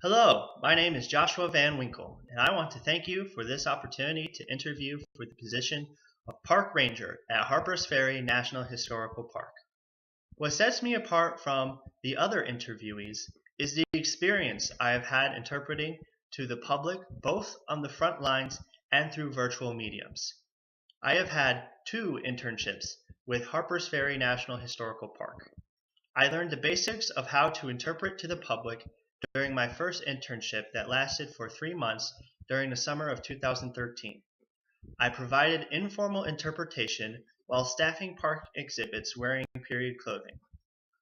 Hello, my name is Joshua Van Winkle, and I want to thank you for this opportunity to interview for the position of Park Ranger at Harpers Ferry National Historical Park. What sets me apart from the other interviewees is the experience I have had interpreting to the public both on the front lines and through virtual mediums. I have had two internships with Harpers Ferry National Historical Park. I learned the basics of how to interpret to the public during my first internship that lasted for 3 months during the summer of 2013. I provided informal interpretation while staffing park exhibits wearing period clothing.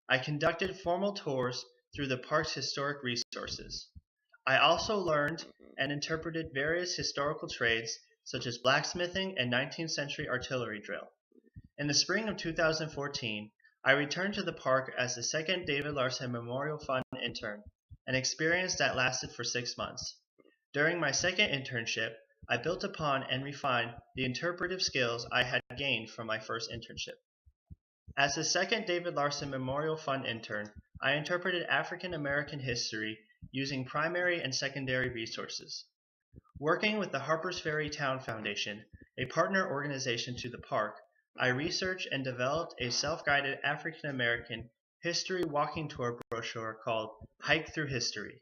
I conducted formal tours through the park's historic resources. I also learned and interpreted various historical trades such as blacksmithing and 19th century artillery drill. In the spring of 2014, I returned to the park as the second David Larson Memorial Fund intern, an experience that lasted for 6 months. During my second internship, I built upon and refined the interpretive skills I had gained from my first internship. As the second David Larson Memorial Fund intern, I interpreted African American history using primary and secondary resources. Working with the Harpers Ferry Town Foundation, a partner organization to the park, I researched and developed a self-guided African American history walking tour brochure called Hike Through History.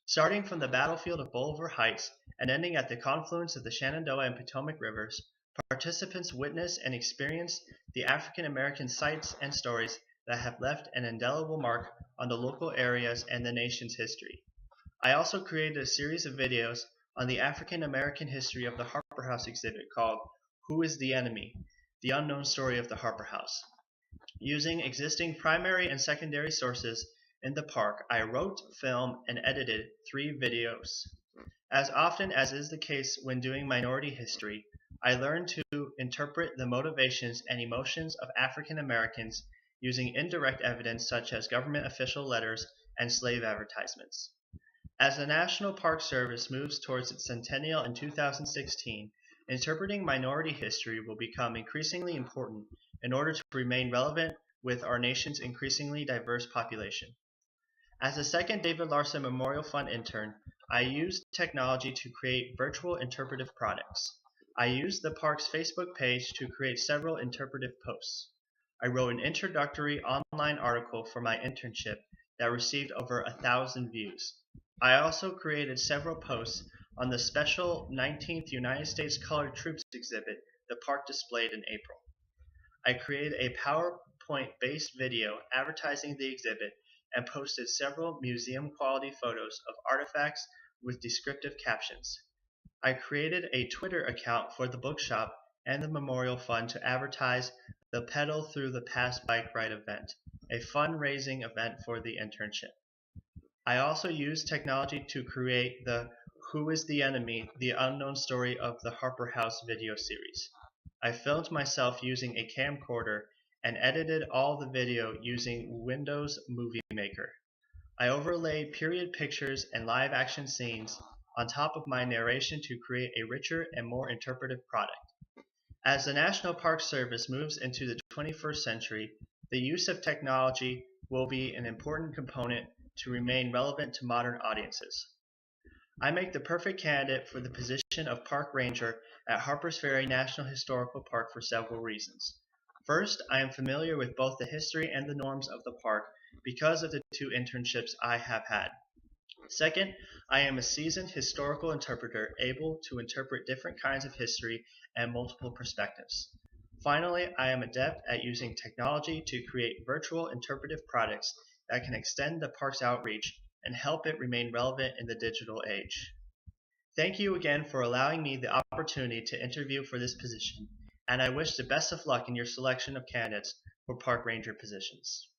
Starting from the battlefield of Bolivar Heights and ending at the confluence of the Shenandoah and Potomac rivers, participants witnessed and experienced the African American sites and stories that have left an indelible mark on the local areas and the nation's history. I also created a series of videos on the African American history of the Harper House exhibit called Who is the Enemy? The Unknown Story of the Harper House. Using existing primary and secondary sources in the park, I wrote, filmed, and edited 3 videos. As often as is the case when doing minority history, I learned to interpret the motivations and emotions of African Americans using indirect evidence such as government official letters and slave advertisements. As the National Park Service moves towards its centennial in 2016, interpreting minority history will become increasingly important in order to remain relevant with our nation's increasingly diverse population. As a second David Larson Memorial Fund intern, I used technology to create virtual interpretive products. I used the park's Facebook page to create several interpretive posts. I wrote an introductory online article for my internship that received over 1,000 views. I also created several posts on the special 19th United States Colored Troops exhibit the park displayed in April. I created a PowerPoint-based video advertising the exhibit and posted several museum-quality photos of artifacts with descriptive captions. I created a Twitter account for the bookshop and the Memorial Fund to advertise the Pedal Through the Past bike ride event, a fundraising event for the internship. I also used technology to create the Who is the Enemy? The Unknown Story of the Harper House video series. I filmed myself using a camcorder and edited all the video using Windows Movie Maker. I overlaid period pictures and live action scenes on top of my narration to create a richer and more interpretive product. As the National Park Service moves into the 21st century, the use of technology will be an important component to remain relevant to modern audiences. I make the perfect candidate for the position of Park Ranger at Harpers Ferry National Historical Park for several reasons. First, I am familiar with both the history and the norms of the park because of the 2 internships I have had. Second, I am a seasoned historical interpreter able to interpret different kinds of history and multiple perspectives. Finally, I am adept at using technology to create virtual interpretive products that can extend the park's outreach and help it remain relevant in the digital age. Thank you again for allowing me the opportunity to interview for this position, and I wish the best of luck in your selection of candidates for park ranger positions.